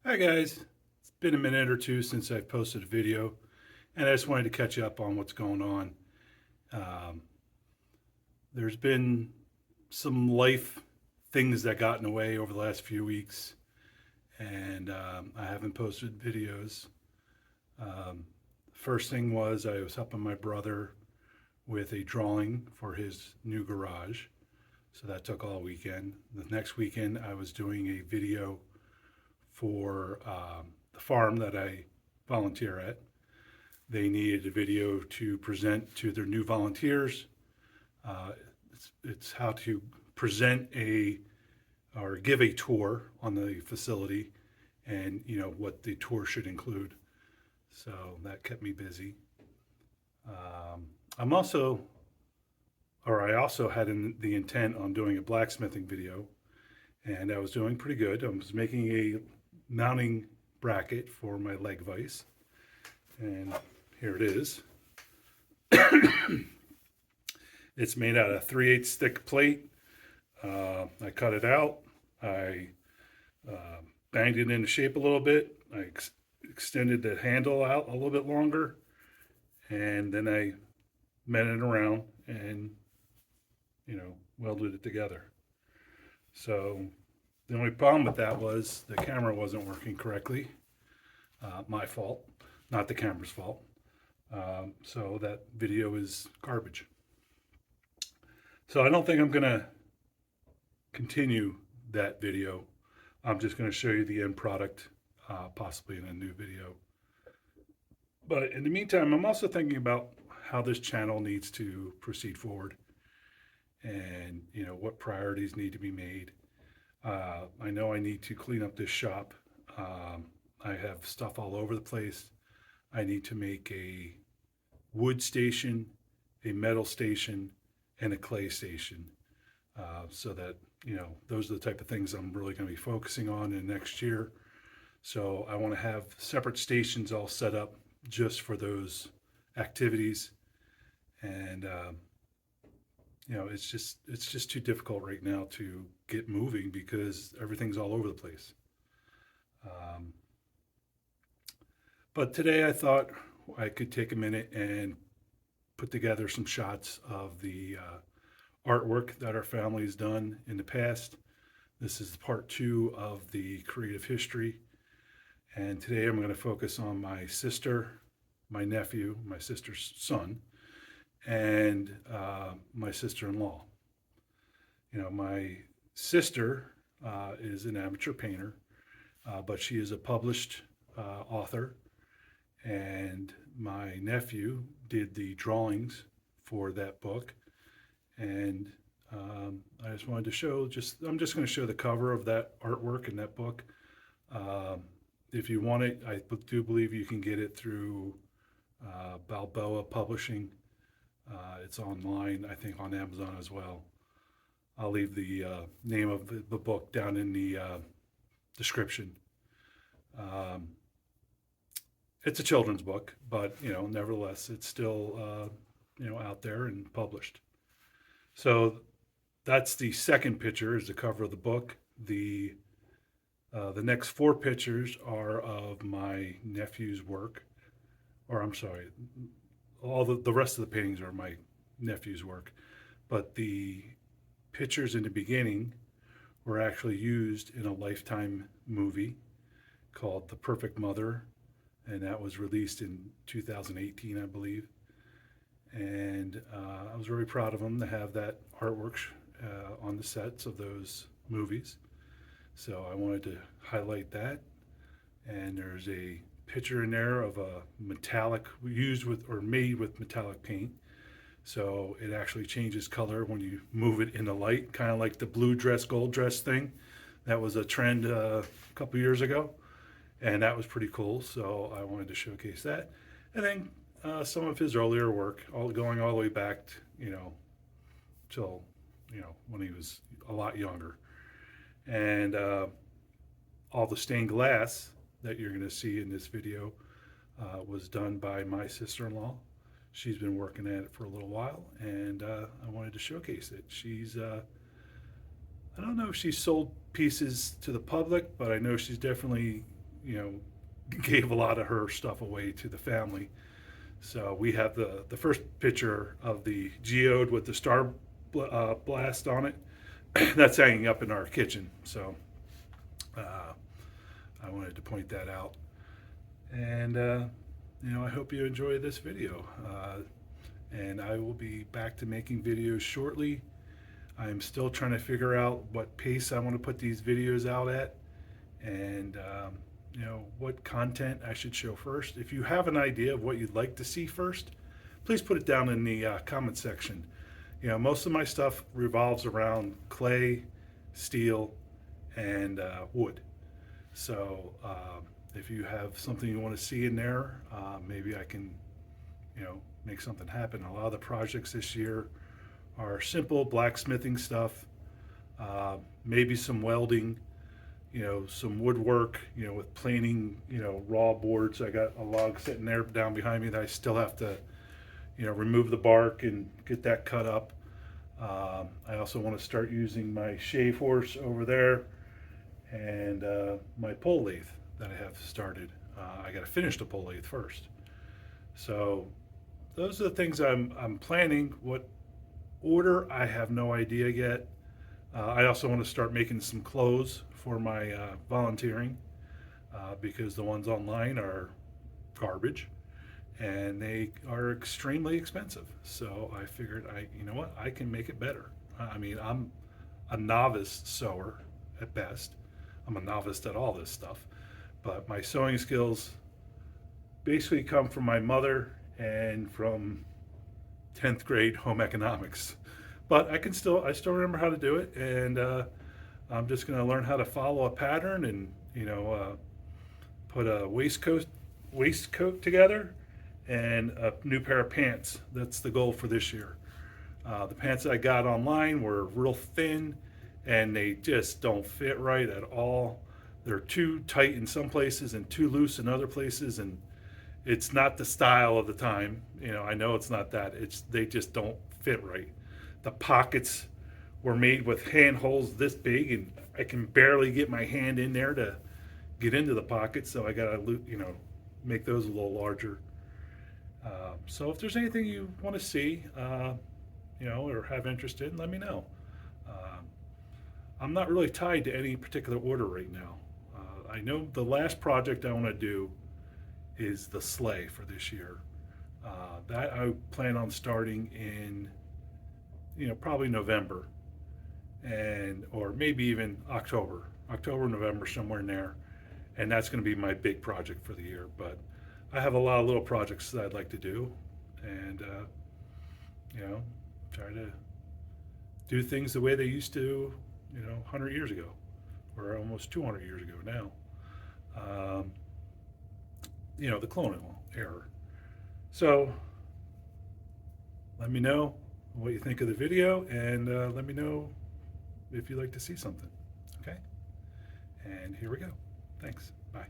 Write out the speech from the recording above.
Hi guys, it's been a minute or two since I've posted a video, and I just wanted to catch up on what's going on. Um, there's been some life things that got in the way over the last few weeks, and I haven't posted videos. Um, First thing was I was helping my brother with a drawing for his new garage, so that took all weekend. The next weekend, I was doing a video for the farm that I volunteer at. They needed a video to present to their new volunteers. Uh, it's how to present a or give a tour on the facility, and what the tour should include. So that kept me busy. Um, I'm also, or I also had the intent on doing a blacksmithing video, and I was doing pretty good. I was making a mounting bracket for my leg vise, and here it is. It's made out of 3/8 thick plate. I cut it out. I banged it into shape a little bit. I extended the handle out a little bit longer, and then I met it around and welded it together. So the only problem with that was the camera wasn't working correctly. My fault, not the camera's fault. So that video is garbage. So I don't think I'm gonna continue that video. I'm just gonna show you the end product, possibly in a new video. But in the meantime, I'm also thinking about how this channel needs to proceed forward, and what priorities need to be made. I know I need to clean up this shop. I have stuff all over the place. I need to make a wood station, a metal station, and a clay station, so that those are the type of things I'm really going to be focusing on in next year. So I want to have separate stations all set up just for those activities, and it's just too difficult right now to get moving because everything's all over the place. Um, but today I thought I could take a minute and put together some shots of the artwork that our family's done in the past. This is part two of the creative history. And today I'm going to focus on my sister, my nephew, my sister's son, and my sister in law. My sister is an amateur painter, but she is a published author. And my nephew did the drawings for that book. And I just wanted to show, I'm just going to show the cover of that artwork in that book. Um, if you want it, I do believe you can get it through Balboa Publishing. It's online, I think, on Amazon as well. I'll leave the name of the book down in the description. Um, it's a children's book, but nevertheless, it's still out there and published. So that's the second picture, is the cover of the book. The next four pictures are of my nephew's work, or I'm sorry, all the rest of the paintings are my nephew's work, but the pictures in the beginning were actually used in a Lifetime movie called The Perfect Mother, and that was released in 2018, I believe. And I was really proud of them to have that artwork on the sets of those movies. So I wanted to highlight that. And there's a picture in there of a metallic, used with or made with metallic paint. So it actually changes color when you move it in the light, kind of like the blue dress, gold dress thing. That was a trend a couple years ago, and that was pretty cool. So I wanted to showcase that. And then some of his earlier work, going all the way back, till when he was a lot younger, and all the stained glass that you're going to see in this video was done by my sister-in-law. She's been working at it for a little while, and I wanted to showcase it. I don't know if she's sold pieces to the public, but I know she's definitely gave a lot of her stuff away to the family. So we have the first picture of the geode with the star blast on it. That's hanging up in our kitchen. So I wanted to point that out. And I hope you enjoy this video. And I will be back to making videos shortly. I'm still trying to figure out what pace I want to put these videos out at, and what content I should show first. If you have an idea of what you'd like to see first, please put it down in the comment section. Most of my stuff revolves around clay, steel, and wood. So if you have something you want to see in there, maybe I can make something happen. A lot of the projects this year are simple blacksmithing stuff, maybe some welding, some woodwork, with planing, raw boards. I got a log sitting there down behind me that I still have to, remove the bark and get that cut up. I also want to start using my shave horse over there and my pole lathe that I have started. I got to finish the pole lathe first. So those are the things I'm planning. What order, I have no idea yet. I also want to start making some clothes for my volunteering because the ones online are garbage and they are extremely expensive. So I figured, I can make it better. I mean, I'm a novice sewer at best. I'm a novice at all this stuff, but my sewing skills basically come from my mother and from 10th grade home economics. But I still remember how to do it, and I'm just going to learn how to follow a pattern and put a waistcoat together and a new pair of pants. That's the goal for this year. The pants that I got online were real thin and they just don't fit right at all. They're too tight in some places and too loose in other places, and it's not the style of the time. I know it's not that. They just don't fit right. The pockets were made with hand holes this big, and I can barely get my hand in there to get into the pocket. So I gotta, make those a little larger. So if there's anything you want to see, or have interest in, let me know. I'm not really tied to any particular order right now. I know the last project I want to do is the sleigh for this year. That I plan on starting in, probably November, or maybe even October, November, somewhere in there. And that's going to be my big project for the year. But I have a lot of little projects that I'd like to do, and try to do things the way they used to, 100 years ago, or almost 200 years ago now. The colonial era. So let me know what you think of the video, and let me know if you'd like to see something. Okay? And here we go. Thanks. Bye.